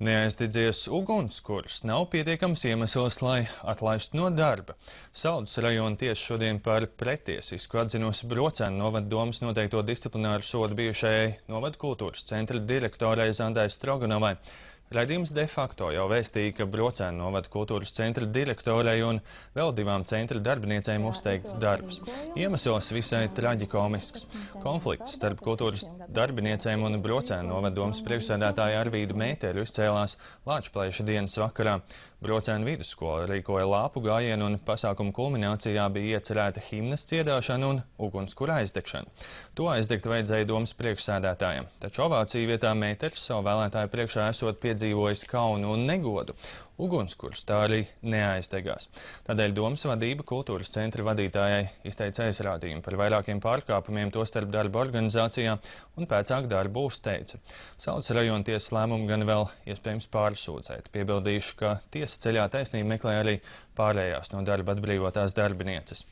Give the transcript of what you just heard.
Neaizdedzies ugunskurs nav pietiekams iemesls, lai atlaistu no darba. Saldus rajona tiesa šodien par pretiesisku atzinusi Brocēnu novada domas noteikto disciplināru sodu bijušajai novada kultūras centra direktorai Zandai Stroganovai. Raidījums de facto jau vēstīja, ka Brocēnu novada kultūras centra direktorai un vēl divām centra darbiniecēm uzteikts darbs. Iemesls visai traģikomisks. Konflikts starp kultūras darbiniecēm un Brocēnu novada domas priekšsēdētāju Arvīdu Mēteru izcēlās Lāčplēša dienas vakarā. Brocēnu vidusskola rīkoja lāpu gājienu un pasākumu kulminācijā bija iecerēta himnas dziedāšana un ugunskura aizdegšana. To aizdegt vajadzēja domas priekšsēdētājiem, taču ovāciju vietā Mēteris savu vēlētāju priekšā esot piedzīvojis kaunu un negodu. Ugunskurs tā arī neaizdegās. Tādēļ domas vadība kultūras centra vadītājai izteica aizrādījumu par vairākiem pārkāpumiem, tostarp darba organizācijā, un pēcāk darbu uzteica. Saldus rajona tiesas lēmumu gan vēl iespējams pārsūdzēt. Piebildīšu, ka tiesas ceļā taisnību meklē arī pārējās no darba atbrīvotās darbinieces.